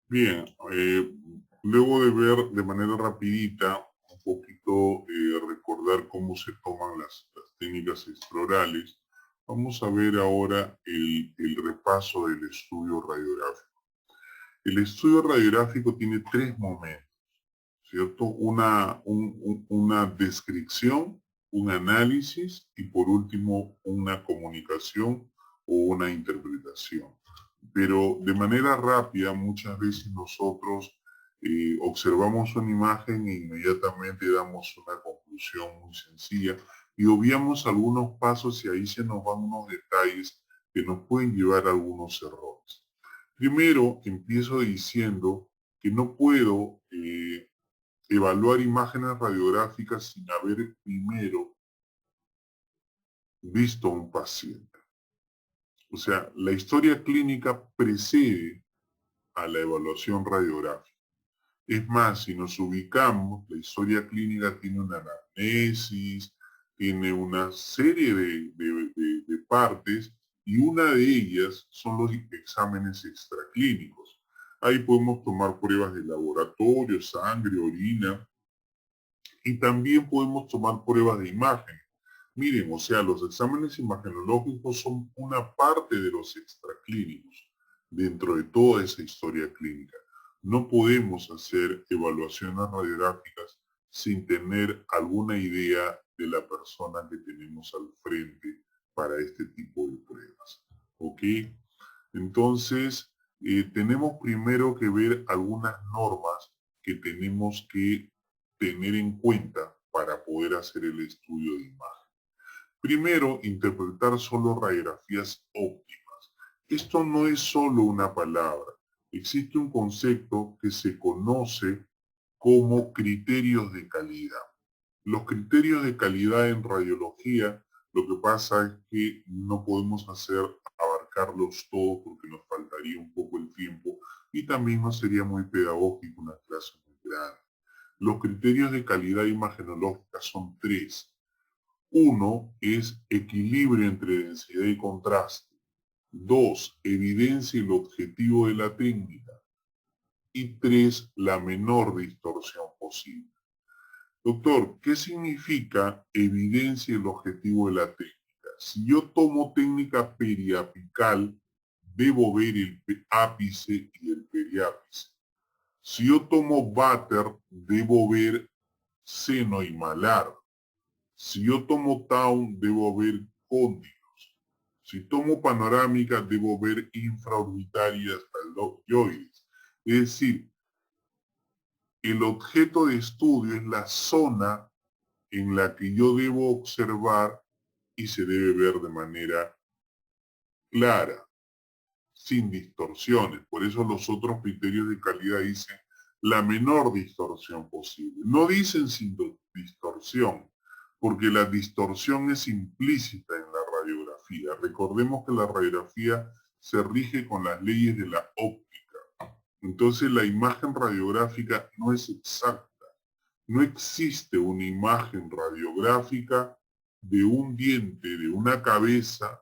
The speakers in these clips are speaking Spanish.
Bien, luego de ver de manera rapidita, un poquito recordar cómo se toman las técnicas extraorales, vamos a ver ahora el repaso del estudio radiográfico. El estudio radiográfico tiene tres momentos, ¿cierto? Una descripción, un análisis y por último una comunicación o una interpretación. Pero de manera rápida, muchas veces nosotros observamos una imagen e inmediatamente damos una conclusión muy sencilla y obviamos algunos pasos y ahí se nos van unos detalles que nos pueden llevar a algunos errores. Primero, empiezo diciendo que no puedo evaluar imágenes radiográficas sin haber primero visto a un paciente. O sea, la historia clínica precede a la evaluación radiográfica. Es más, si nos ubicamos, la historia clínica tiene una anamnesis, tiene una serie de partes y una de ellas son los exámenes extraclínicos. Ahí podemos tomar pruebas de laboratorio, sangre, orina y también podemos tomar pruebas de imagen. Miren, o sea, los exámenes imagenológicos son una parte de los extraclínicos dentro de toda esa historia clínica. No podemos hacer evaluaciones radiográficas sin tener alguna idea de la persona que tenemos al frente para este tipo de pruebas. ¿Ok? Entonces, tenemos primero que ver algunas normas que tenemos que tener en cuenta para poder hacer el estudio de imagen. Primero, interpretar solo radiografías óptimas. Esto no es solo una palabra. Existe un concepto que se conoce como criterios de calidad. Los criterios de calidad en radiología, lo que pasa es que no podemos abarcarlos todos porque nos faltaría un poco el tiempo y también no sería muy pedagógico una clase muy grande. Los criterios de calidad imagenológica son tres. Uno es equilibrio entre densidad y contraste. Dos, evidencia y el objetivo de la técnica. Y tres, la menor distorsión posible. Doctor, ¿qué significa evidencia y el objetivo de la técnica? Si yo tomo técnica periapical, debo ver el ápice y el periápice. Si yo tomo váter, debo ver seno y malar. Si yo tomo Town, debo ver cóndilos. Si tomo panorámica, debo ver infraorbital y hasta el lobioides. Es decir, el objeto de estudio es la zona en la que yo debo observar y se debe ver de manera clara, sin distorsiones. Por eso los otros criterios de calidad dicen la menor distorsión posible. No dicen sin distorsión, porque la distorsión es implícita en la radiografía. Recordemos que la radiografía se rige con las leyes de la óptica. Entonces la imagen radiográfica no es exacta. No existe una imagen radiográfica de un diente, de una cabeza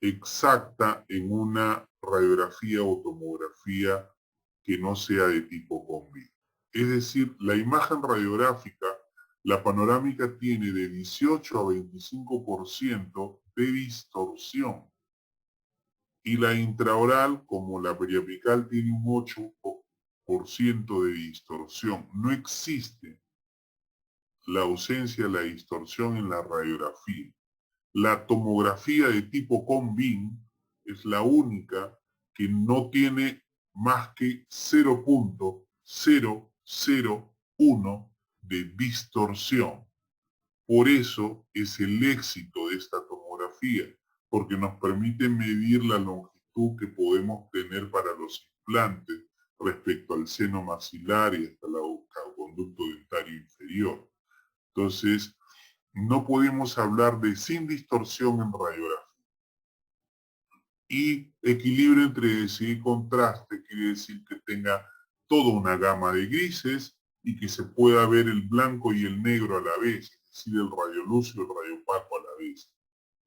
exacta en una radiografía o tomografía que no sea de tipo combi. Es decir, la imagen radiográfica, la panorámica tiene de 18 a 25% de distorsión y la intraoral, como la periapical, tiene un 8% de distorsión. No existe la ausencia de la distorsión en la radiografía. La tomografía de tipo COMBIN es la única que no tiene más que 0.001 de distorsión. Por eso es el éxito de esta tomografía, porque nos permite medir la longitud que podemos tener para los implantes respecto al seno maxilar y hasta el conducto dentario inferior. Entonces, no podemos hablar de sin distorsión en radiografía. Y equilibrio entre densidad y contraste quiere decir que tenga toda una gama de grises y que se pueda ver el blanco y el negro a la vez, es decir, el radiolúcido y el radiopaco a la vez.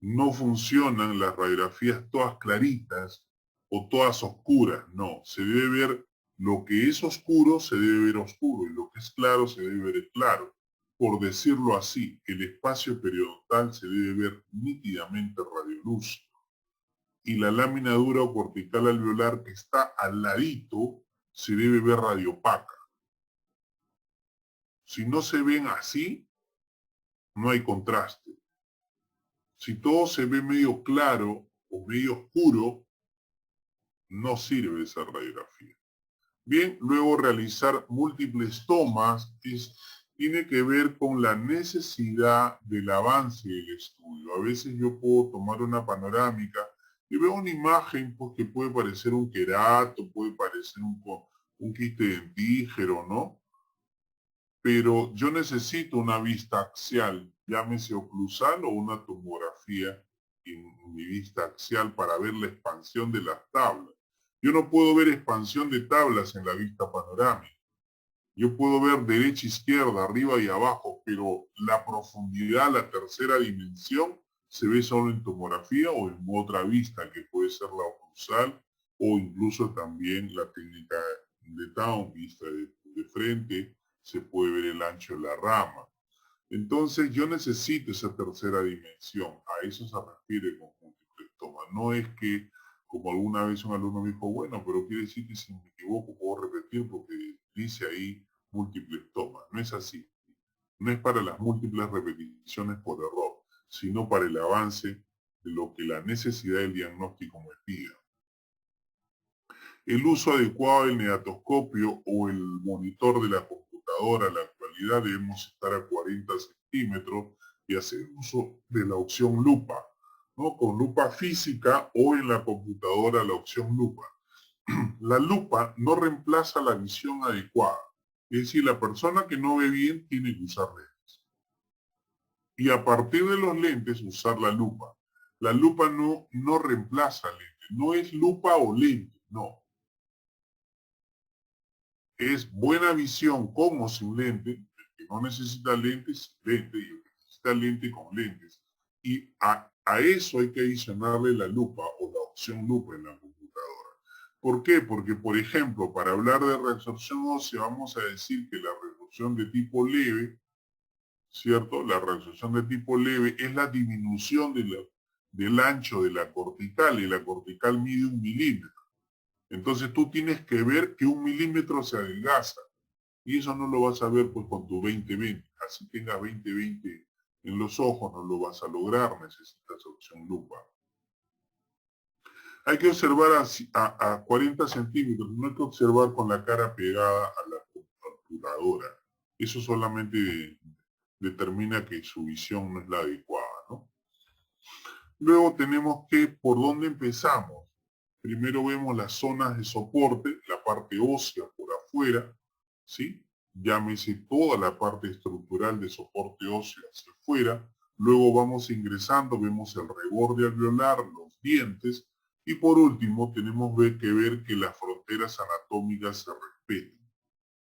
No funcionan las radiografías todas claritas o todas oscuras, no, se debe ver lo que es oscuro, se debe ver oscuro, y lo que es claro, se debe ver claro. Por decirlo así, el espacio periodontal se debe ver nítidamente radiolúcido, y la lámina dura o cortical alveolar que está al ladito se debe ver radiopaca. Si no se ven así, no hay contraste. Si todo se ve medio claro o medio oscuro, no sirve esa radiografía. Bien, luego realizar múltiples tomas tiene que ver con la necesidad del avance del estudio. A veces yo puedo tomar una panorámica y veo una imagen pues, que puede parecer un querato, puede parecer un quiste dentígero, ¿no? Pero yo necesito una vista axial, llámese oclusal o una tomografía en mi vista axial para ver la expansión de las tablas. Yo no puedo ver expansión de tablas en la vista panorámica. Yo puedo ver derecha, izquierda, arriba y abajo, pero la profundidad, la tercera dimensión, se ve solo en tomografía o en otra vista, que puede ser la oclusal o incluso también la técnica de Town, vista de frente, se puede ver el ancho de la rama. Entonces yo necesito esa tercera dimensión. A eso se refiere con múltiples tomas. No es que, como alguna vez un alumno me dijo, bueno, pero quiere decir que si me equivoco puedo repetir porque dice ahí múltiples tomas. No es así. No es para las múltiples repeticiones por error, sino para el avance de lo que la necesidad del diagnóstico me pida. El uso adecuado del negatoscopio o el monitor de la computadora, en la actualidad debemos estar a 40 centímetros y hacer uso de la opción lupa, ¿no? Con lupa física o en la computadora la opción lupa. La lupa no reemplaza la visión adecuada. Es decir, la persona que no ve bien tiene que usar lentes. Y a partir de los lentes usar la lupa. La lupa no reemplaza lentes. No es lupa o lente, no. Es buena visión con o sin lente, el que no necesita lentes, lente, y el que necesita lente con lentes. Y a eso hay que adicionarle la lupa o la opción lupa en la computadora. ¿Por qué? Porque, por ejemplo, para hablar de reabsorción ósea, vamos a decir que la reabsorción de tipo leve, ¿cierto? La reabsorción de tipo leve es la disminución del ancho de la cortical, y la cortical mide 1 milímetro. Entonces tú tienes que ver que 1 milímetro se adelgaza. Y eso no lo vas a ver pues con tu 20/20. Así tengas 20/20 en los ojos, no lo vas a lograr, necesitas opción lupa. Hay que observar a 40 centímetros, no hay que observar con la cara pegada a la computadora. Eso solamente determina que su visión no es la adecuada, ¿no? Luego tenemos que, ¿por dónde empezamos? Primero vemos las zonas de soporte, la parte ósea por afuera, ¿sí? Llámese toda la parte estructural de soporte óseo hacia afuera. Luego vamos ingresando, vemos el reborde alveolar, los dientes. Y por último, tenemos que ver que las fronteras anatómicas se respeten.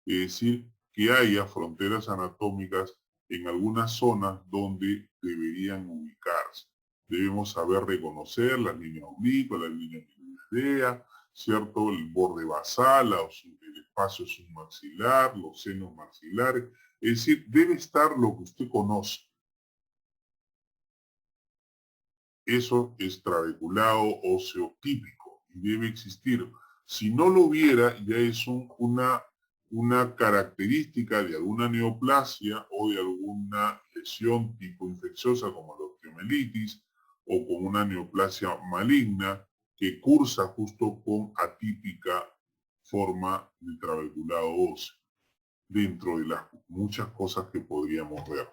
Es decir, que haya fronteras anatómicas en algunas zonas donde deberían ubicarse. Debemos saber reconocer las líneas oblicuas, las líneas idea, ¿cierto? El borde basal, el espacio submaxilar, los senos maxilares. Es decir, debe estar lo que usted conoce. Eso es trabeculado óseo típico y debe existir. Si no lo hubiera, ya es una característica de alguna neoplasia o de alguna lesión tipo infecciosa como la osteomielitis o con una neoplasia maligna que cursa justo con atípica forma de trabeculado óseo, dentro de las muchas cosas que podríamos ver.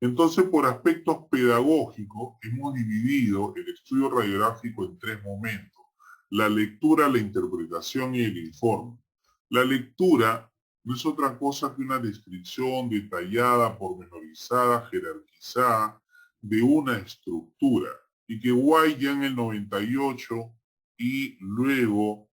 Entonces, por aspectos pedagógicos, hemos dividido el estudio radiográfico en 3 momentos: la lectura, la interpretación y el informe. La lectura no es otra cosa que una descripción detallada, pormenorizada, jerarquizada de una estructura, y que White ya en el 98 y luego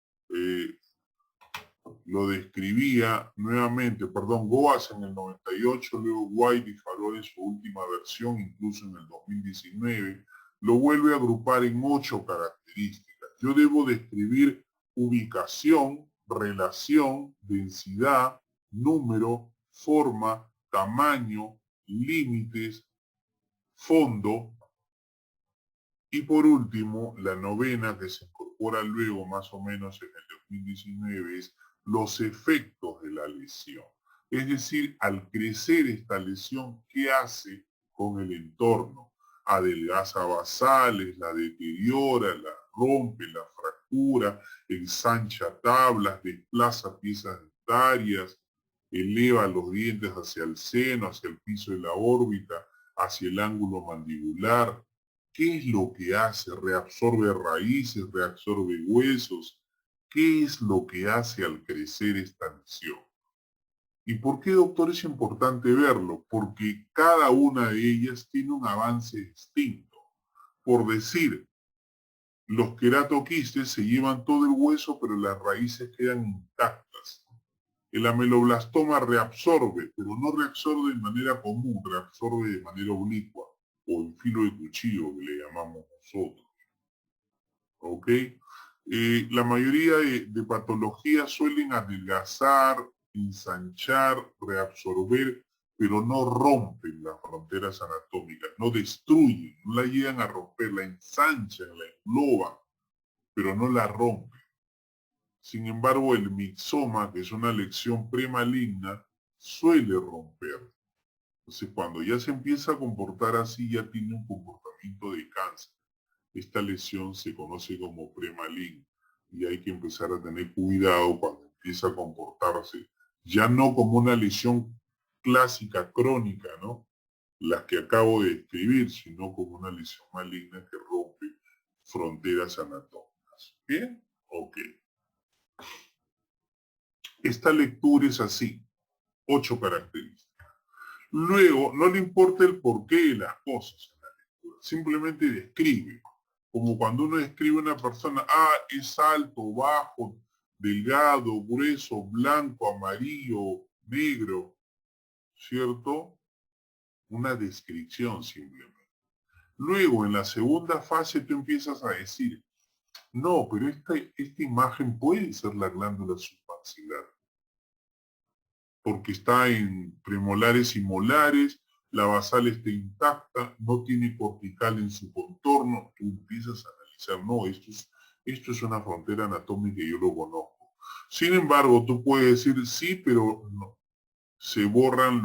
lo describía nuevamente, Goas en el 98, luego White y Farol en su última versión, incluso en el 2019, lo vuelve a agrupar en 8 características. Yo debo describir ubicación, relación, densidad, número, forma, tamaño, límites, fondo y por último, la novena que se incorpora luego más o menos en el 2019 es los efectos de la lesión. Es decir, al crecer esta lesión, ¿qué hace con el entorno? Adelgaza basales, la deteriora, la rompe, la fractura, ensancha tablas, desplaza piezas dentarias, eleva los dientes hacia el seno, hacia el piso de la órbita, hacia el ángulo mandibular. ¿Qué es lo que hace? Reabsorbe raíces, reabsorbe huesos. ¿Qué es lo que hace al crecer esta lesión? ¿Y por qué, doctor, es importante verlo? Porque cada una de ellas tiene un avance distinto. Por decir, los queratoquistes se llevan todo el hueso, pero las raíces quedan intactas. El ameloblastoma reabsorbe, pero no reabsorbe de manera común, reabsorbe de manera oblicua o en filo de cuchillo que le llamamos nosotros. ¿Ok? La mayoría de patologías suelen adelgazar, ensanchar, reabsorber, pero no rompen las fronteras anatómicas, no destruyen, no la llegan a romper, la ensanchan, la engloban, pero no la rompen. Sin embargo, el mixoma, que es una lesión premaligna, suele romper. Entonces, cuando ya se empieza a comportar así, ya tiene un comportamiento de cáncer. Esta lesión se conoce como premaligna y hay que empezar a tener cuidado cuando empieza a comportarse, ya no como una lesión clásica crónica, ¿no? Las que acabo de describir, sino como una lesión maligna que rompe fronteras anatómicas. ¿Bien? Ok. Esta lectura es así, 8 características. Luego, no le importa el porqué de las cosas en la lectura, simplemente describe. Como cuando uno describe a una persona, es alto, bajo, delgado, grueso, blanco, amarillo, negro, ¿cierto? Una descripción simplemente. Luego, en la segunda fase, tú empiezas a decir, no, pero esta imagen puede ser la glándula submaxilar, porque está en premolares y molares, la basal está intacta, no tiene cortical en su contorno, tú empiezas a analizar, no, esto es una frontera anatómica y yo lo conozco. Sin embargo, tú puedes decir sí, pero no, se borran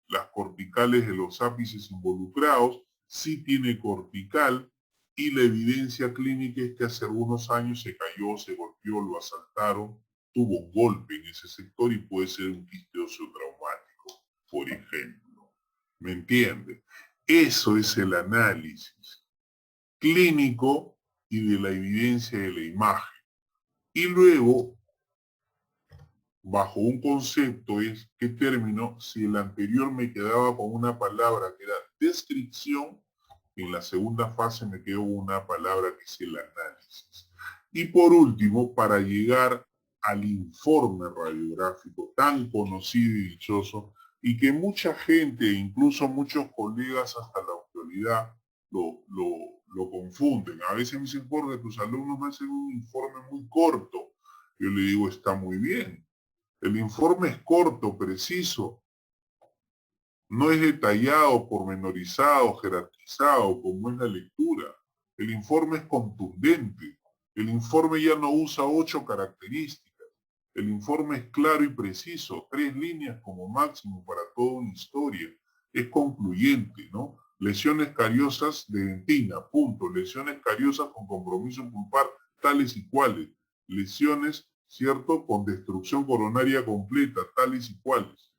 las corticales de los ápices involucrados, sí tiene cortical, y la evidencia clínica es que hace algunos años se cayó, se golpeó, lo asaltaron, tuvo un golpe en ese sector y puede ser un quiste óseo traumático, por ejemplo. ¿Me entiende? Eso es el análisis clínico y de la evidencia de la imagen. Y luego, bajo un concepto es qué término, si el anterior me quedaba con una palabra que era descripción, en la segunda fase me quedó una palabra que es el análisis. Y por último, para llegar al informe radiográfico tan conocido y dichoso, y que mucha gente, incluso muchos colegas hasta la autoridad, lo confunden. A veces me dicen, Jorge, tus alumnos me hacen un informe muy corto. Yo le digo, está muy bien. El informe es corto, preciso, no es detallado, pormenorizado, jerarquizado, como es la lectura. El informe es contundente. El informe ya no usa 8 características. El informe es claro y preciso, 3 líneas como máximo para toda una historia. Es concluyente, ¿no? Lesiones cariosas de dentina, punto. Lesiones cariosas con compromiso pulpar, tales y cuales. Lesiones, ¿cierto?, con destrucción coronaria completa, tales y cuales.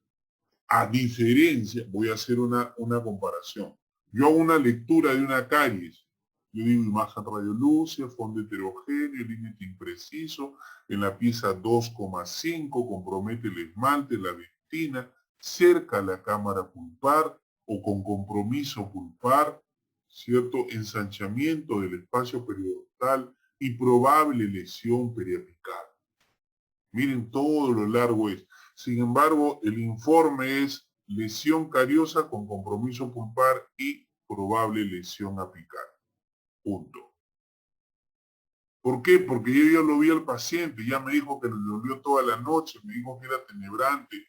A diferencia, voy a hacer una comparación. Yo hago una lectura de una caries. Yo digo imagen radiolúcida, fondo heterogéneo, límite impreciso, en la pieza 2,5 compromete el esmalte, la dentina, cerca la cámara pulpar o con compromiso pulpar, ¿cierto? Ensanchamiento del espacio periodontal y probable lesión periapical. Miren todo lo largo es. Sin embargo, el informe es lesión cariosa con compromiso pulpar y probable lesión apical. Punto. ¿Por qué? Porque yo ya lo vi al paciente, ya me dijo que le dolió toda la noche, me dijo que era tenebrante,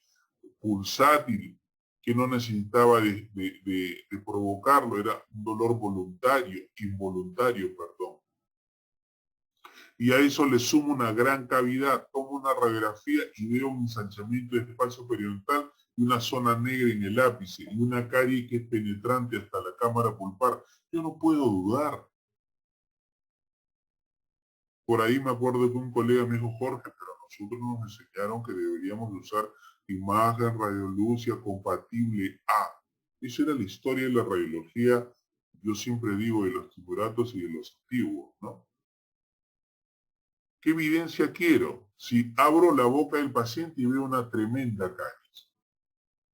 pulsátil, que no necesitaba de provocarlo, era un dolor voluntario, involuntario, perdón. Y a eso le sumo una gran cavidad, tomo una radiografía y veo un ensanchamiento de espacio periodontal y una zona negra en el ápice y una carie que es penetrante hasta la cámara pulpar. Yo no puedo dudar. Por ahí me acuerdo que un colega me dijo, Jorge, pero nosotros nos enseñaron que deberíamos usar imagen radiolucia compatible A. Esa era la historia de la radiología, yo siempre digo, de los timoratos y de los antiguos, ¿no? ¿Qué evidencia quiero? Si abro la boca del paciente y veo una tremenda caries,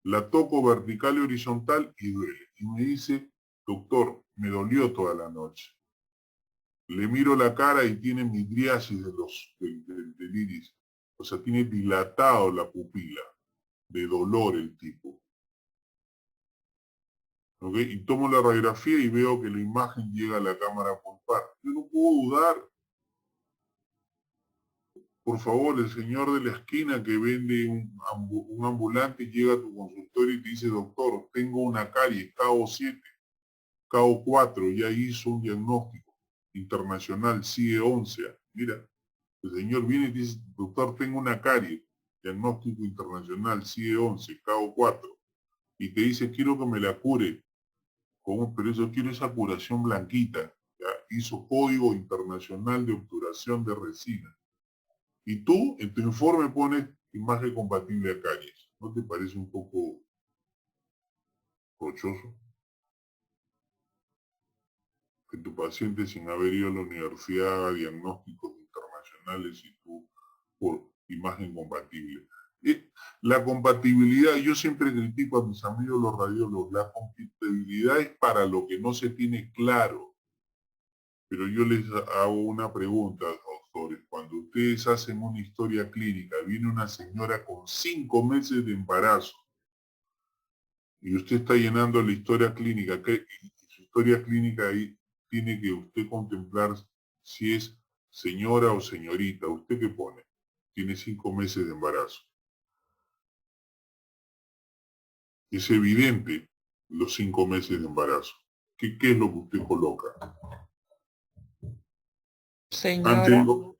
la toco vertical y horizontal y duele. Y me dice, doctor, me dolió toda la noche. Le miro la cara y tiene midriasis del iris. O sea, tiene dilatado la pupila, de dolor el tipo. ¿Ok? Y tomo la radiografía y veo que la imagen llega a la cámara pulpar. Yo no puedo dudar. Por favor, el señor de la esquina que vende un ambulante llega a tu consultorio y te dice, doctor, tengo una carie, KO7, KO4, ya hizo un diagnóstico internacional, CIE-11. Mira, el señor viene y dice, doctor, tengo una carie, diagnóstico internacional, CIE-11, KO4, y te dice, quiero que me la cure. ¿Cómo? Pero eso quiero esa curación blanquita. ¿Ya? Hizo código internacional de obturación de resina. Y tú, en tu informe pones imagen compatible a caries. ¿No te parece un poco rochoso? Que tu paciente sin haber ido a la universidad haga diagnósticos internacionales y tú por imagen compatible. La compatibilidad, yo siempre critico a mis amigos los radiólogos, la compatibilidad es para lo que no se tiene claro. Pero yo les hago una pregunta, doctores. Cuando ustedes hacen una historia clínica, viene una señora con 5 meses de embarazo y usted está llenando la historia clínica, que su historia clínica ahí tiene que usted contemplar si es señora o señorita. ¿Usted qué pone? Tiene 5 meses de embarazo. Es evidente los 5 meses de embarazo. ¿Qué es lo que usted coloca? Ante Señora,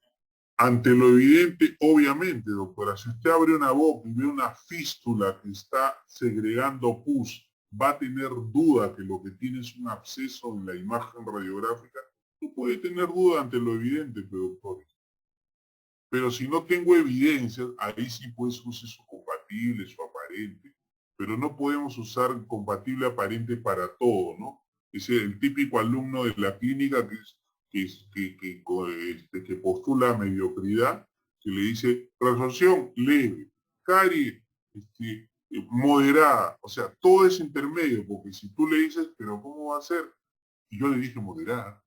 Ante lo evidente, obviamente, doctora, si usted abre una boca y ve una fístula que está segregando pus, va a tener duda que lo que tiene es un absceso en la imagen radiográfica. No puede tener duda ante lo evidente, doctor. Pero si no tengo evidencia, ahí sí pues use su compatible, su aparente. Pero no podemos usar compatible aparente para todo, ¿no? Es el típico alumno de la clínica que postula mediocridad, que le dice resorción leve, carie moderada. O sea, todo es intermedio, porque si tú le dices, pero ¿cómo va a ser? Y yo le dije moderada.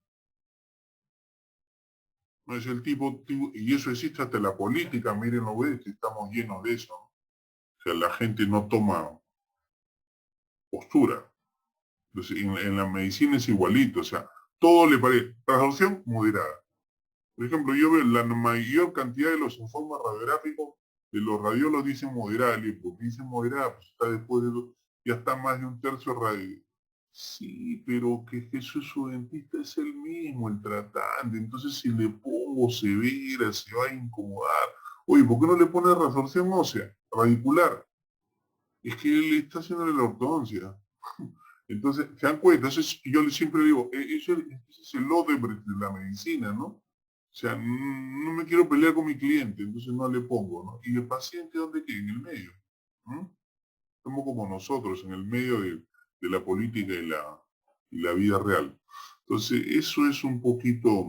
No es el tipo, y eso existe hasta en la política, miren lo ves, estamos llenos de eso, ¿no? O sea, la gente no toma postura. Entonces, en la medicina es igualito, o sea, todo le parece, resolución moderada. Por ejemplo, yo veo la mayor cantidad de los informes radiográficos de los radiólogos dicen moderada, y porque dicen moderada, pues está después ya está más de un tercio radio. Sí, pero que Jesús su dentista es el mismo, el tratante. Entonces, si le pongo severa, se va a incomodar. Oye, ¿por qué no le pone resorción ósea, radicular? Es que él está haciendo la ortodoncia. Entonces, ¿se dan cuenta? Entonces, yo siempre digo, ese es el Odebrecht de la medicina, ¿no? O sea, no me quiero pelear con mi cliente, entonces no le pongo, ¿no? ¿Y el paciente dónde queda? En el medio. ¿No? Somos como nosotros, en el medio de la política y la vida real. Entonces, eso es un poquito,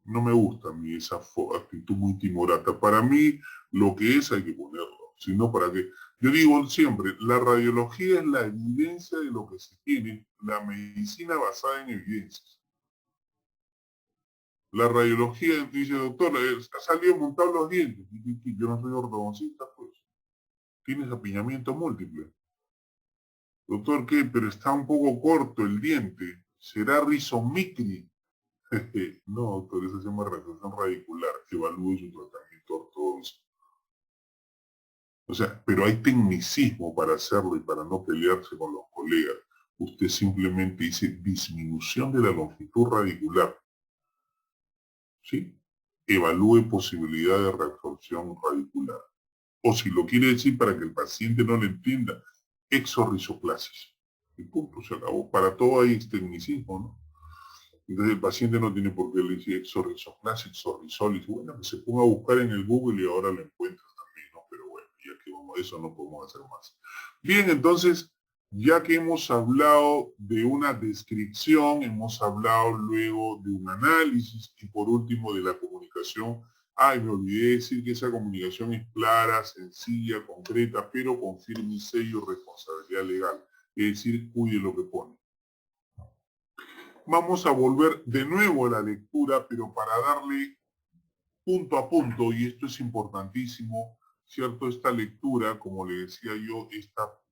no me gusta a mí esa actitud muy timorata. Para mí, lo que es hay que ponerlo, sino para que, yo digo siempre, la radiología es la evidencia de lo que se tiene, la medicina basada en evidencias. La radiología dice, doctor, ha salido montado los dientes. Y yo no soy ortodoncista, pues. Tienes apiñamiento múltiple. Doctor, ¿qué? Pero está un poco corto el diente. ¿Será rizomicri? No, doctor, eso se llama refracción radicular. Evalúe su tratamiento ortodoxo. O sea, pero hay tecnicismo para hacerlo y para no pelearse con los colegas. Usted simplemente dice disminución de la longitud radicular, ¿sí? Evalúe posibilidad de reabsorción radicular. O si lo quiere decir para que el paciente no lo entienda, exorrizoclasis. Y punto, se acabó. Para todo hay tecnicismo, ¿no? Entonces el paciente no tiene por qué le decir exorrizoclasis, exorrizolis. Bueno, que se ponga a buscar en el Google y ahora lo encuentra también, ¿no? Pero bueno, ya que vamos a eso no podemos hacer más. Bien, entonces, ya que hemos hablado de una descripción, hemos hablado luego de un análisis y por último de la comunicación. Ay, me olvidé decir que esa comunicación es clara, sencilla, concreta, pero con firme sello responsabilidad legal. Es decir, cuide lo que pone. Vamos a volver de nuevo a la lectura, pero para darle punto a punto, y esto es importantísimo, ¿cierto? Esta lectura, como le decía yo,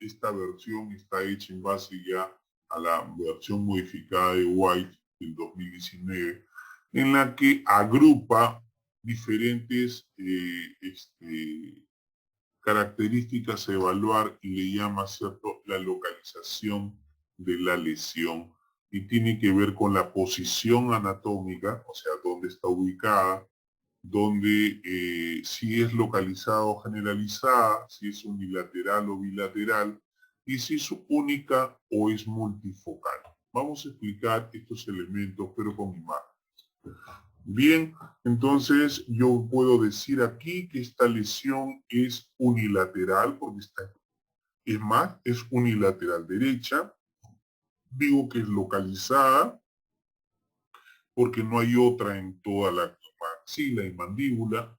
esta versión está hecha en base ya a la versión modificada de White del 2019, en la que agrupa diferentes características a evaluar y le llama, ¿cierto?, la localización de la lesión y tiene que ver con la posición anatómica, o sea, dónde está ubicada, donde si es localizada o generalizada, si es unilateral o bilateral, y si es única o es multifocal. Vamos a explicar estos elementos, pero con imagen. Bien, entonces yo puedo decir aquí que esta lesión es unilateral, porque es más, es unilateral derecha. Digo que es localizada, porque no hay otra en toda la maxila y mandíbula.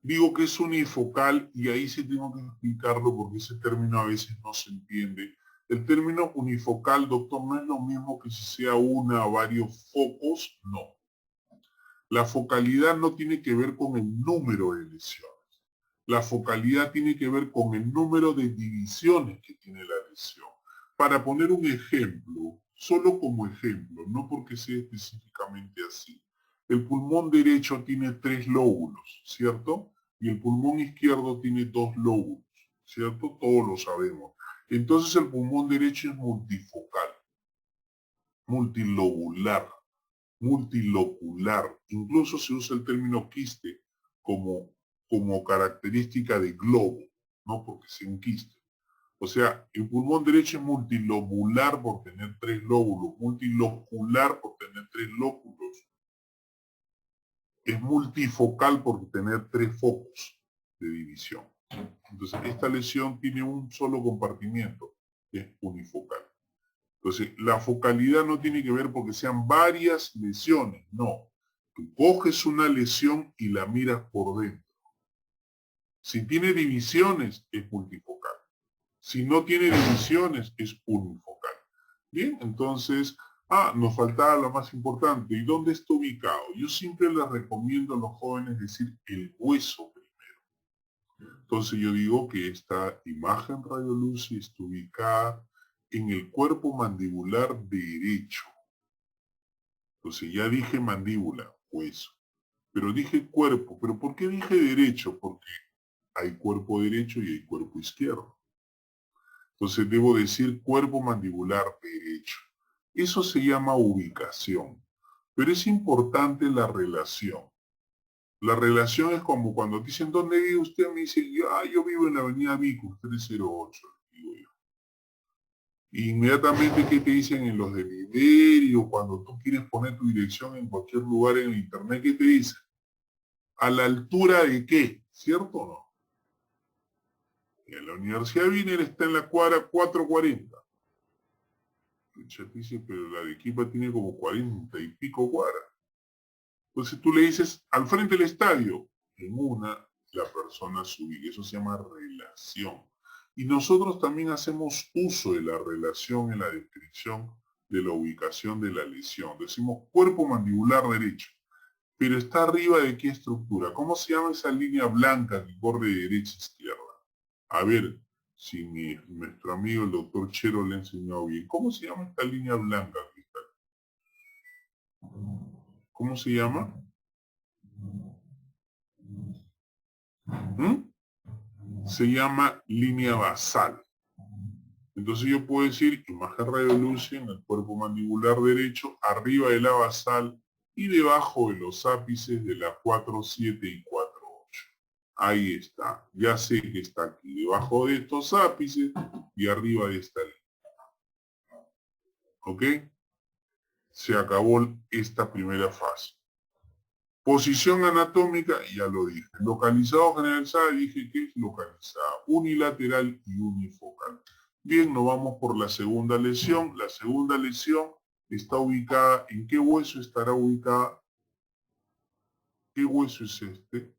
Digo que es unifocal y ahí sí tengo que explicarlo porque ese término a veces no se entiende. El término unifocal, doctor, no es lo mismo que si sea una o varios focos, no. La focalidad no tiene que ver con el número de lesiones. La focalidad tiene que ver con el número de divisiones que tiene la lesión. Para poner un ejemplo, solo como ejemplo, no porque sea específicamente así. El pulmón derecho tiene 3 lóbulos, ¿cierto? Y el pulmón izquierdo tiene 2 lóbulos, ¿cierto? Todos lo sabemos. Entonces el pulmón derecho es multifocal, multilobular, multilocular. Incluso se usa el término quiste como característica de globo, no porque sea un quiste. O sea, el pulmón derecho es multilobular por tener 3 lóbulos, multilocular por tener 3 lóbulos, es multifocal por tener 3 focos de división. Entonces, esta lesión tiene un solo compartimiento, que es unifocal. Entonces, la focalidad no tiene que ver porque sean varias lesiones, no. Tú coges una lesión y la miras por dentro. Si tiene divisiones, es multifocal. Si no tiene divisiones, es unifocal. Bien, entonces, nos faltaba lo más importante. ¿Y dónde está ubicado? Yo siempre les recomiendo a los jóvenes decir el hueso primero. Entonces yo digo que esta imagen radioluz está ubicada en el cuerpo mandibular derecho. Entonces ya dije mandíbula, hueso. Pero dije cuerpo. ¿Pero por qué dije derecho? Porque hay cuerpo derecho y hay cuerpo izquierdo. Entonces debo decir cuerpo mandibular derecho. Eso se llama ubicación. Pero es importante la relación. La relación es como cuando dicen, ¿dónde vive usted? Me dice, yo vivo en la avenida Vicus 308. Digo yo. Y inmediatamente, ¿qué te dicen en los deliberios? Cuando tú quieres poner tu dirección en cualquier lugar en el internet, ¿qué te dicen? ¿A la altura de qué? ¿Cierto o no? Y en la Universidad Wiener está en la cuadra 440. El chat dice, pero la de Equipa tiene como 40 y pico cuadras. Entonces tú le dices, al frente del estadio, en una, la persona sube. Eso se llama relación. Y nosotros también hacemos uso de la relación en la descripción de la ubicación de la lesión. Decimos cuerpo mandibular derecho. Pero está arriba de qué estructura. ¿Cómo se llama esa línea blanca que corre de derecha a izquierda? A ver, si nuestro amigo el doctor Chero le ha enseñado bien. ¿Cómo se llama esta línea blanca, Cristal? ¿Cómo se llama? ¿Mm? Se llama línea basal. Entonces yo puedo decir imagen radiolúcida en el cuerpo mandibular derecho, arriba de la basal y debajo de los ápices de la 4, 7 y 4, 8. Ahí está. Ya sé que está aquí, debajo de estos ápices y arriba de esta línea. ¿Ok? Se acabó esta primera fase. Posición anatómica, ya lo dije. Localizado generalizado, dije que es localizado. Unilateral y unifocal. Bien, nos vamos por la segunda lesión. La segunda lesión está ubicada, ¿en qué hueso estará ubicada? ¿Qué hueso es este?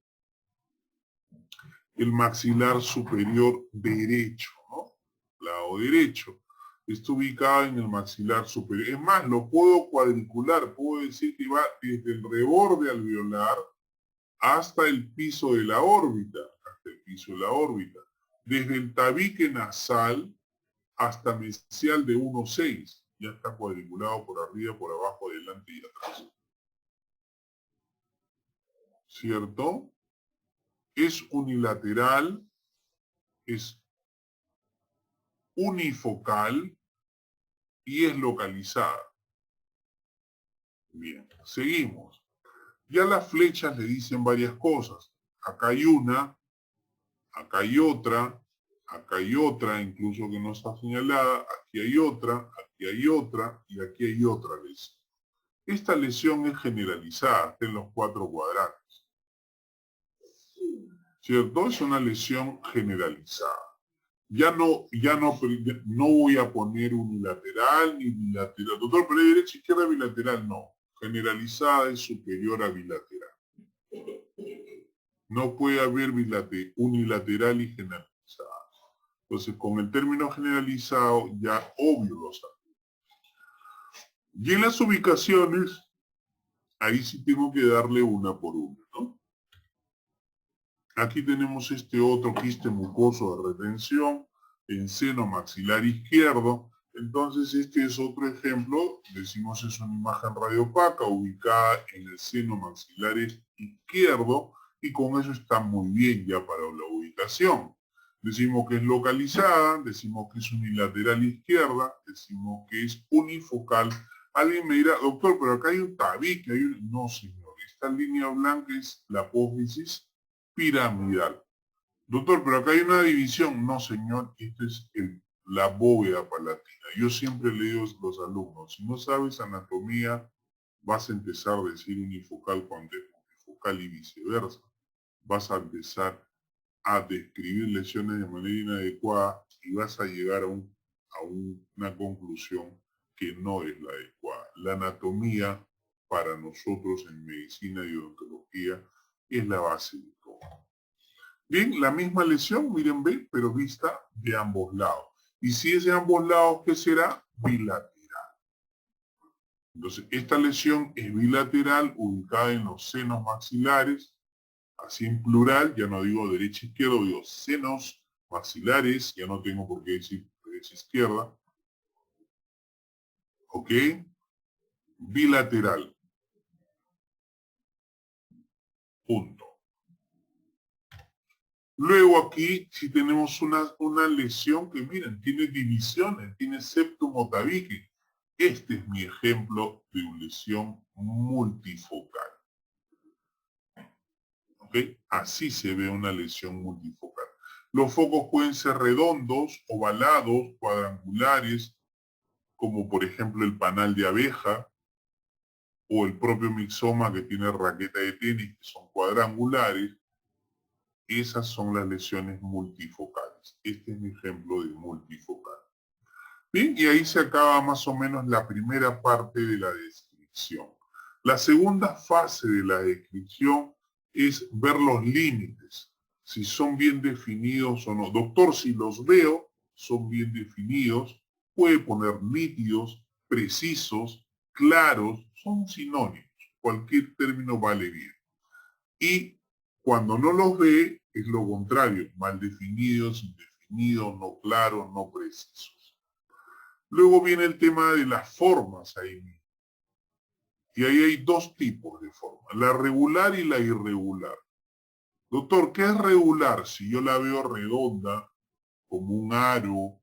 El maxilar superior derecho, ¿no? Lado derecho. Está ubicada en el maxilar superior. Es más, lo puedo cuadricular. Puedo decir que va desde el reborde alveolar hasta el piso de la órbita. Hasta el piso de la órbita. Desde el tabique nasal hasta mesial de 1,6. Ya está cuadriculado por arriba, por abajo, adelante y atrás. ¿Cierto? Es unilateral, es unifocal y es localizada. Bien, seguimos. Ya las flechas le dicen varias cosas. Acá hay una, acá hay otra, incluso que no está señalada, aquí hay otra y aquí hay otra lesión. Esta lesión es generalizada, está en los 4 cuadrantes. ¿Cierto? Es una lesión generalizada. No voy a poner unilateral ni bilateral. Doctor, pero derecha, izquierda, bilateral, no. Generalizada es superior a bilateral. No puede haber unilateral y generalizada. Entonces, con el término generalizado, ya obvio lo saben. Y en las ubicaciones, ahí sí tengo que darle una por una, ¿no? Aquí tenemos este otro quiste mucoso de retención en seno maxilar izquierdo. Entonces este es otro ejemplo, decimos es una imagen radiopaca ubicada en el seno maxilar izquierdo y con eso está muy bien ya para la ubicación. Decimos que es localizada, decimos que es unilateral izquierda, decimos que es unifocal. Alguien me dirá, doctor, pero acá hay un tabique, No, señor, esta línea blanca es la apófisis piramidal. Doctor, pero acá hay una división. No, señor, esta es la bóveda palatina. Yo siempre le digo a los alumnos, si no sabes anatomía, vas a empezar a decir unifocal cuando es multifocal y viceversa. Vas a empezar a describir lesiones de manera inadecuada y vas a llegar a una conclusión que no es la adecuada. La anatomía para nosotros en medicina y odontología es la base de todo. Bien, la misma lesión, miren, ve, pero vista de ambos lados. Y si es de ambos lados, ¿qué será? Bilateral. Entonces, esta lesión es bilateral, ubicada en los senos maxilares, así en plural, ya no digo derecha izquierda, digo senos maxilares, ya no tengo por qué decir derecha izquierda. ¿Ok? Bilateral. Punto. Luego aquí si tenemos una lesión que miren, tiene divisiones, tiene septum tabique. Este es mi ejemplo de una lesión multifocal. ¿Ok? Así se ve una lesión multifocal. Los focos pueden ser redondos, ovalados, cuadrangulares, como por ejemplo el panal de abeja, o el propio mixoma que tiene raqueta de tenis, que son cuadrangulares. Esas son las lesiones multifocales. Este es mi ejemplo de multifocal. Bien, y ahí se acaba más o menos la primera parte de la descripción. La segunda fase de la descripción es ver los límites, si son bien definidos o no. Doctor, si los veo, son bien definidos, puede poner nítidos, precisos, claros, son sinónimos. Cualquier término vale bien. Y cuando no los ve, es lo contrario, mal definidos, indefinidos, no claros, no precisos. Luego viene el tema de las formas ahí mismo. Y ahí hay dos tipos de forma, la regular y la irregular. Doctor, ¿qué es regular? Si yo la veo redonda, como un aro,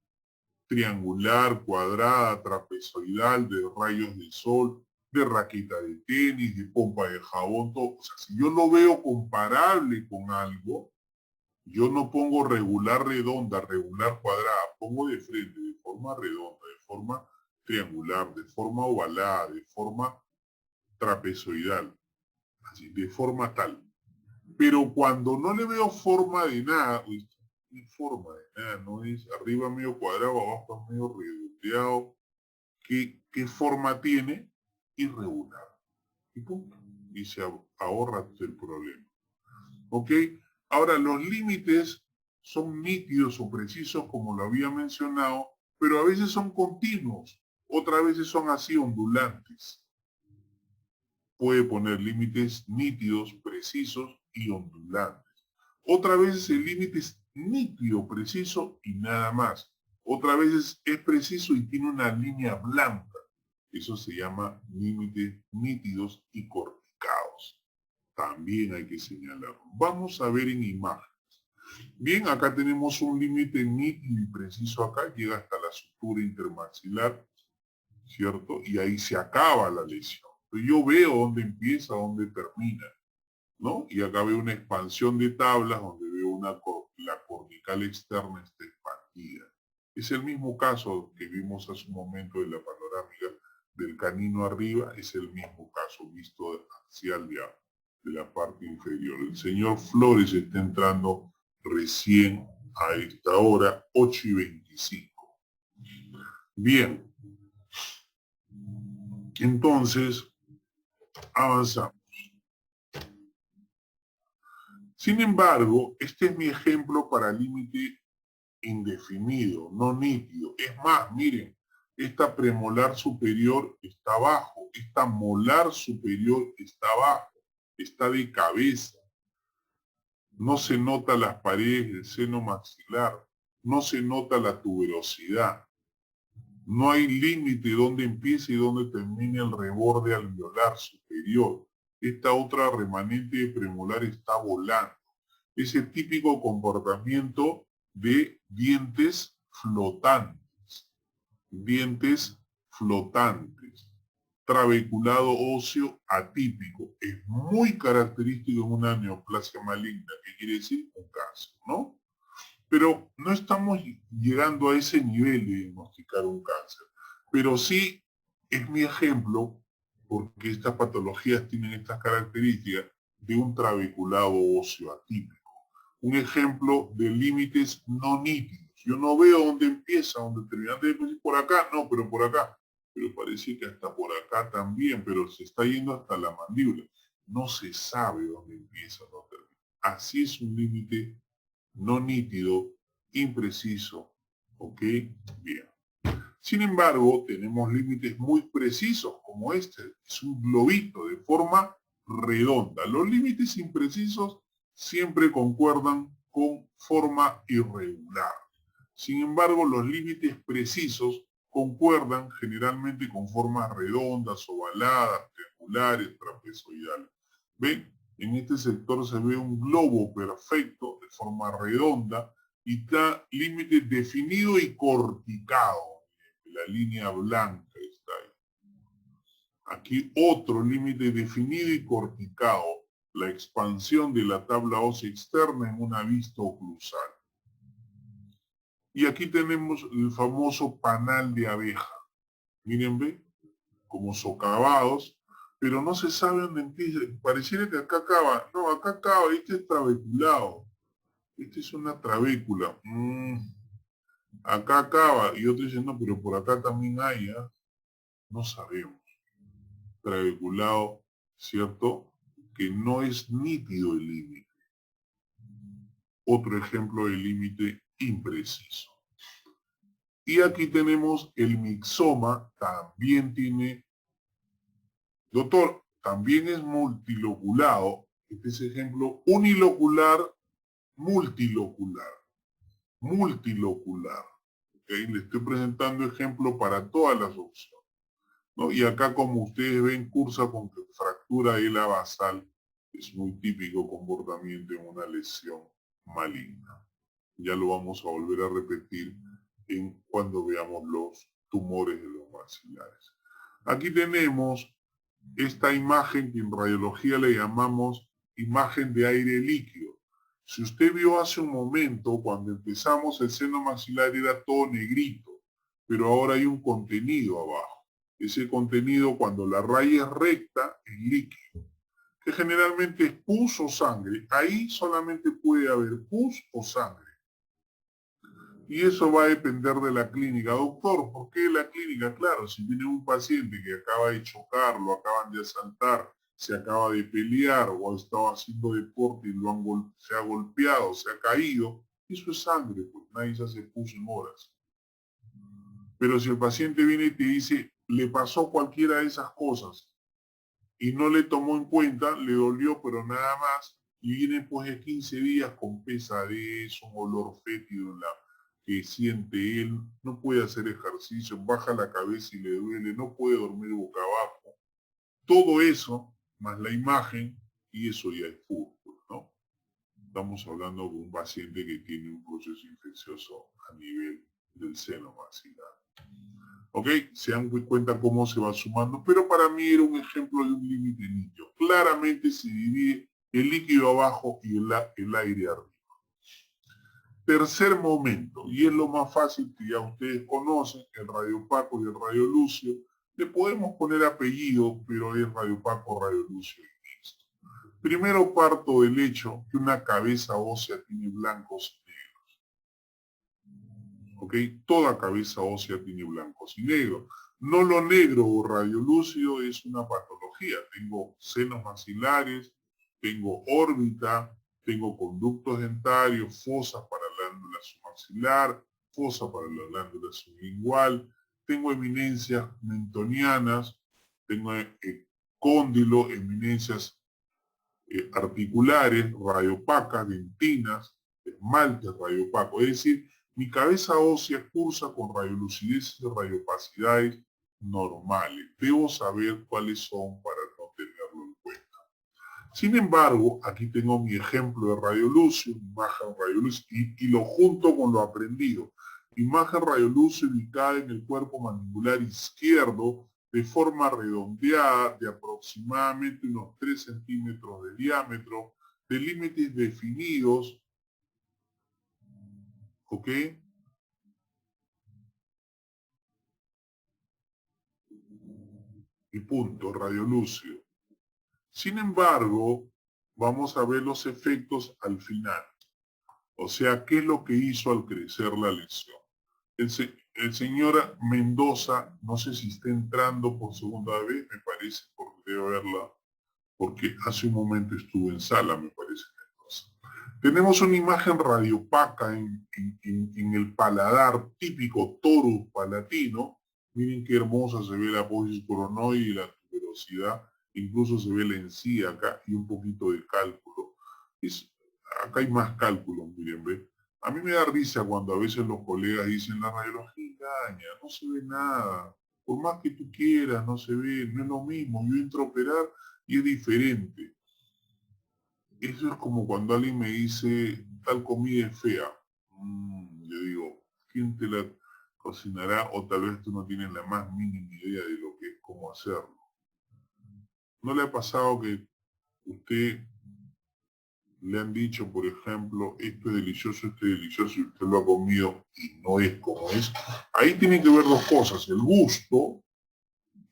triangular, cuadrada, trapezoidal, de rayos de sol, de raqueta de tenis, de pompa de jabón, todo. O sea, si yo lo veo comparable con algo, yo no pongo regular redonda, regular cuadrada, pongo de frente, de forma redonda, de forma triangular, de forma ovalada, de forma trapezoidal, así, de forma tal. Pero cuando no le veo forma de nada, ni forma de nada, no es arriba medio cuadrado, abajo medio redondeado, ¿qué forma tiene? Irregular. Y punto. Y se ahorra el problema. ¿Ok? Ahora, los límites son nítidos o precisos, como lo había mencionado, pero a veces son continuos, otras veces son así ondulantes. Puede poner límites nítidos, precisos y ondulantes. Otra vez el límite es nítido, preciso y nada más. Otra vez es preciso y tiene una línea blanca. Eso se llama límites nítidos y corticados. También hay que señalarlo. Vamos a ver en imagen. Bien, acá tenemos un límite nítido y preciso acá, llega hasta la sutura intermaxilar, ¿cierto? Y ahí se acaba la lesión. Entonces yo veo dónde empieza, dónde termina, ¿no? Y acá veo una expansión de tablas donde veo la cortical externa está expandida. Es el mismo caso que vimos hace un momento de la panorámica del canino arriba, es el mismo caso visto axial de la parte inferior. El señor Flores está entrando recién a esta hora, 8:25. Bien, entonces avanzamos. Sin embargo, este es mi ejemplo para límite indefinido, no nítido. Es más, miren, esta premolar superior está abajo, esta molar superior está abajo, está de cabeza. No se nota las paredes del seno maxilar, no se nota la tuberosidad. No hay límite donde empiece y donde termine el reborde alveolar superior. Esta otra remanente de premolar está volando. Ese típico comportamiento de dientes flotantes. Dientes flotantes. Trabeculado óseo atípico. Es muy característico en una neoplasia maligna, que quiere decir un cáncer, ¿no? Pero no estamos llegando a ese nivel de diagnosticar un cáncer. Pero sí es mi ejemplo, porque estas patologías tienen estas características de un trabeculado óseo atípico. Un ejemplo de límites no nítidos. Yo no veo dónde empieza, dónde termina. Por acá, no, pero por acá. Pero parece que hasta por acá también, pero se está yendo hasta la mandíbula. No se sabe dónde empieza, dónde termina. Así es un límite no nítido, impreciso. ¿Ok? Bien. Sin embargo, tenemos límites muy precisos, como este. Es un globito de forma redonda. Los límites imprecisos siempre concuerdan con forma irregular. Sin embargo, los límites precisos concuerdan generalmente con formas redondas, ovaladas, triangulares, trapezoidales. ¿Ven? En este sector se ve un globo perfecto de forma redonda y está límite definido y corticado. La línea blanca está ahí. Aquí otro límite definido y corticado. La expansión de la tabla ósea externa en una vista oclusal. Y aquí tenemos el famoso panal de abeja. Miren, ve, como socavados, pero no se sabe dónde empieza. Pareciera que acá acaba. No, acá acaba, este es trabeculado. Esta es una trabécula. Acá acaba. Y otro dice, no, pero por acá también hay, ¿eh? No sabemos. Trabeculado, ¿cierto? Que no es nítido el límite. Otro ejemplo de límite impreciso. Y aquí tenemos el mixoma, también tiene, doctor, también es multiloculado. Este es ejemplo unilocular, multilocular, multilocular. ¿Okay? Le estoy presentando ejemplo para todas las opciones. ¿no? Y acá, como ustedes ven, cursa con fractura de la basal. Es muy típico comportamiento en una lesión maligna. Ya lo vamos a volver a repetir cuando veamos los tumores de los maxilares. Aquí tenemos esta imagen que en radiología le llamamos imagen de aire líquido. Si usted vio hace un momento, cuando empezamos, el seno maxilar era todo negrito, pero ahora hay un contenido abajo. Ese contenido, cuando la raya es recta, es líquido, que generalmente es pus o sangre. Ahí solamente puede haber pus o sangre. Y eso va a depender de la clínica. Doctor, ¿por qué la clínica? Claro, si tiene un paciente que acaba de chocar, lo acaban de asaltar, se acaba de pelear o ha estado haciendo deporte y se ha golpeado, se ha caído, eso es sangre, pues nadie se hace pus en horas. Pero si el paciente viene y te dice, le pasó cualquiera de esas cosas y no le tomó en cuenta, le dolió, pero nada más, y viene pues de 15 días con pesadez, un olor fétido en la que siente él, no puede hacer ejercicio, baja la cabeza y le duele, no puede dormir boca abajo. Todo eso, más la imagen, y eso ya es fútbol, ¿no? Estamos hablando de un paciente que tiene un proceso infeccioso a nivel del seno maxilar. ¿Ok? Se dan cuenta cómo se va sumando, pero para mí era un ejemplo de un límite nicho. Claramente se divide el líquido abajo y el aire arriba. Tercer momento, y es lo más fácil que ya ustedes conocen, el radiopaco y el radiolucio. Le podemos poner apellido, pero es radiopaco, radiolucio y mixto. Primero parto del hecho que una cabeza ósea tiene blancos y negros. ¿Ok? Toda cabeza ósea tiene blancos y negros. No lo negro o radiolúcido es una patología. Tengo senos maxilares, tengo órbita, tengo conductos dentarios, fosas para la glándula submaxilar, fosa para la glándula sublingual, tengo eminencias mentonianas, tengo cóndilo, eminencias articulares, radiopacas, dentinas, esmaltes radiopacos. Es decir, mi cabeza ósea cursa con radiolucidez y radiopacidades normales. Debo saber cuáles son para no tenerlo en cuenta. Sin embargo, aquí tengo mi ejemplo de radiolucio, imagen radiolucio, y lo junto con lo aprendido. Imagen radiolucio ubicada en el cuerpo mandibular izquierdo de forma redondeada de aproximadamente unos 3 centímetros de diámetro, de límites definidos, ¿ok? Y punto, radiolucio. Sin embargo, vamos a ver los efectos al final. O sea, ¿qué es lo que hizo al crecer la lesión? El señor Mendoza, no sé si está entrando por segunda vez, me parece, porque debo verla, porque hace un momento estuvo en sala, me parece, Mendoza. Tenemos una imagen radiopaca en el paladar típico torus palatino. Miren qué hermosa se ve la apófisis coronoide y la tuberosidad. Incluso se ve la encía acá y un poquito de cálculo. Acá hay más cálculo, miren, ¿ve? A mí me da risa cuando a veces los colegas dicen la radiología engaña, no se ve nada. Por más que tú quieras, no se ve, no es lo mismo. Yo entro a operar y es diferente. Eso es como cuando alguien me dice, tal comida es fea. Yo digo, ¿quién te la cocinará? O tal vez tú no tienes la más mínima idea de lo que es, cómo hacerlo. ¿No le ha pasado que usted le han dicho, por ejemplo, esto es delicioso, y usted lo ha comido y no es como es? Ahí tienen que ver dos cosas, el gusto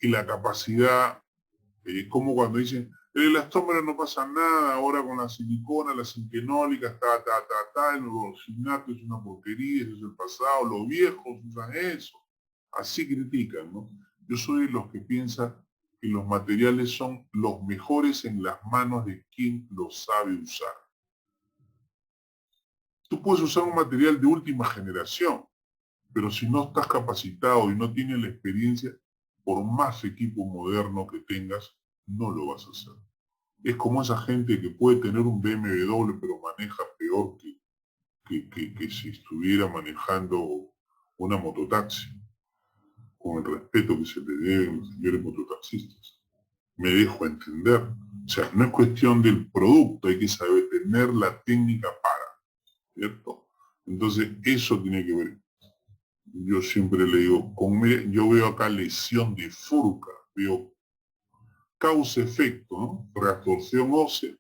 y la capacidad, como cuando dicen, en el estómago no pasa nada, ahora con la silicona, las sinquenólicas, el orginato es una porquería, eso es el pasado, los viejos usan eso. Así critican, ¿no? Yo soy de los que piensan que los materiales son los mejores en las manos de quien los sabe usar. Tú puedes usar un material de última generación, pero si no estás capacitado y no tienes la experiencia, por más equipo moderno que tengas, no lo vas a hacer. Es como esa gente que puede tener un BMW pero maneja peor que si estuviera manejando una mototaxi. con el respeto que se le debe a los señores mototaxistas. Me dejo entender. O sea, no es cuestión del producto, hay que saber tener la técnica para, ¿cierto? Entonces, eso tiene que ver. Yo siempre le digo, yo veo acá lesión de Furca, veo causa-efecto, ¿no? Reabsorción ósea,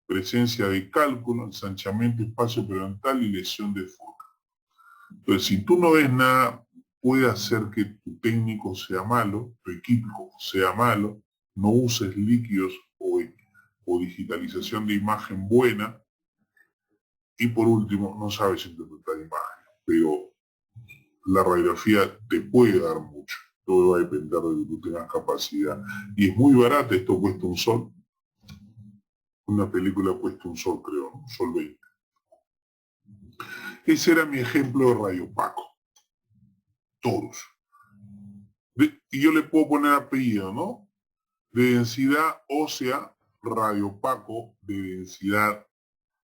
presencia de cálculo, ensanchamiento espacio-periodontal y lesión de Furca. Entonces, si tú no ves nada, puede hacer que tu técnico sea malo, tu equipo sea malo, no uses líquidos o digitalización de imagen buena, y por último, no sabes interpretar imágenes, pero la radiografía te puede dar mucho. Todo va a depender de que tú tengas capacidad. Y es muy barata, esto cuesta un sol. Una película cuesta un sol, creo, ¿no? Un sol 20. Ese era mi ejemplo de radiopaco. Todos. Y yo le puedo poner apellido, ¿no? De densidad ósea, radiopaco de densidad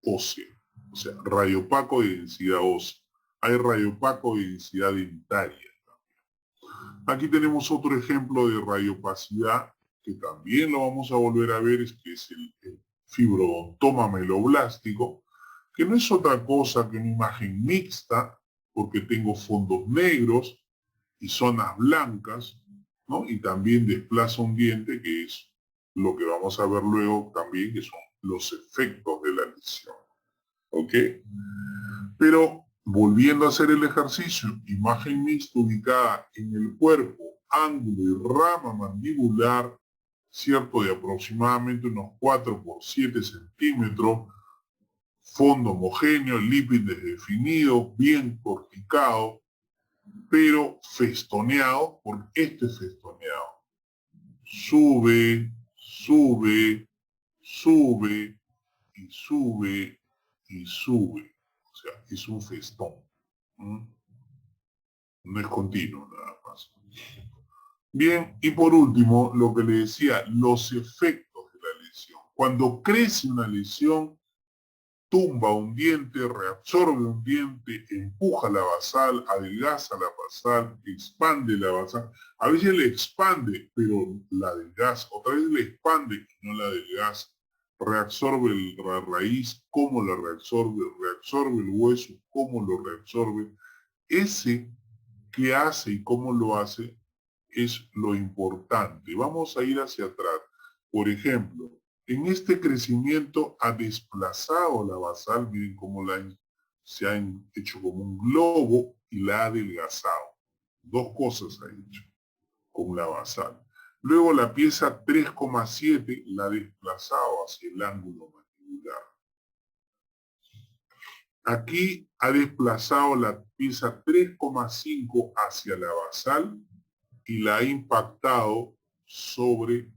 ósea. O sea, radiopaco de densidad ósea. Hay radiopaco de densidad dentaria. Aquí tenemos otro ejemplo de radiopacidad que también lo vamos a volver a ver, que es el fibrodontoma meloblástico, que no es otra cosa que una imagen mixta, porque tengo fondos negros y zonas blancas, ¿no? Y también desplaza un diente, que es lo que vamos a ver luego también, que son los efectos de la lesión. ¿Ok? Pero volviendo a hacer el ejercicio, imagen mixta ubicada en el cuerpo, ángulo y rama mandibular, cierto, de aproximadamente unos 4 por 7 centímetros, fondo homogéneo, lípides definidos, bien corticado, pero festoneado, porque este es festoneado. Sube, sube, sube y sube y sube. O sea, es un festón. No es continuo nada más. Bien, y por último, lo que le decía, los efectos de la lesión. Cuando crece una lesión, tumba un diente, reabsorbe un diente, empuja la basal, adelgaza la basal, expande la basal. A veces le expande, pero la adelgaza. Otra vez le expande y no la adelgaza. Reabsorbe la raíz, cómo la reabsorbe, reabsorbe el hueso, cómo lo reabsorbe. Ese que hace y cómo lo hace es lo importante. Vamos a ir hacia atrás. Por ejemplo, en este crecimiento ha desplazado la basal, miren cómo se ha hecho como un globo y la ha adelgazado. Dos cosas ha hecho con la basal. Luego la pieza 3,7 la ha desplazado hacia el ángulo mandibular. Aquí ha desplazado la pieza 3,5 hacia la basal y la ha impactado sobre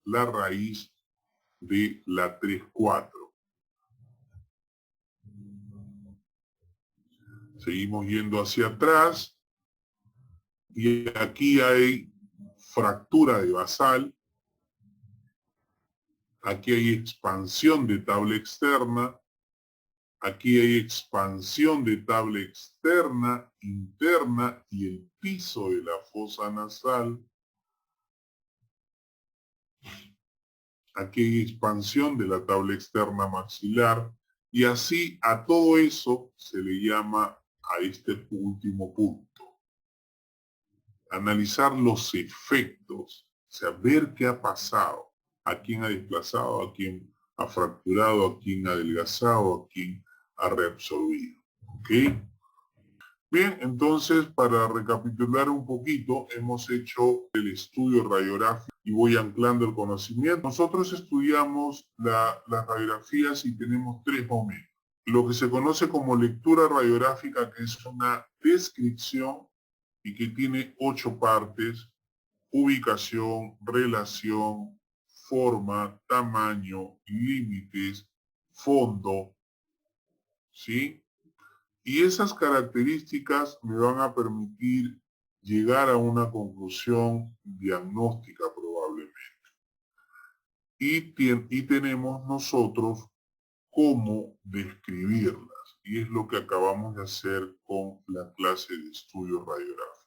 la raíz de la 3,4. Seguimos yendo hacia atrás y aquí hay fractura de basal, aquí hay expansión de tabla externa, aquí hay expansión de tabla externa, interna y el piso de la fosa nasal. Aquí hay expansión de la tabla externa maxilar y así a todo eso se le llama a este último punto. Analizar los efectos, o sea, ver qué ha pasado, a quién ha desplazado, a quién ha fracturado, a quién ha adelgazado, a quién ha reabsorbido. ¿Ok? Bien, entonces para recapitular un poquito, hemos hecho el estudio radiográfico y voy anclando el conocimiento. Nosotros estudiamos las radiografías y tenemos tres momentos. Lo que se conoce como lectura radiográfica, que es una descripción y que tiene 8 partes: ubicación, relación, forma, tamaño, límites, fondo, ¿sí? Y esas características me van a permitir llegar a una conclusión diagnóstica probablemente. Y tenemos nosotros cómo describirlas. Y es lo que acabamos de hacer con la clase de estudio radiográfico.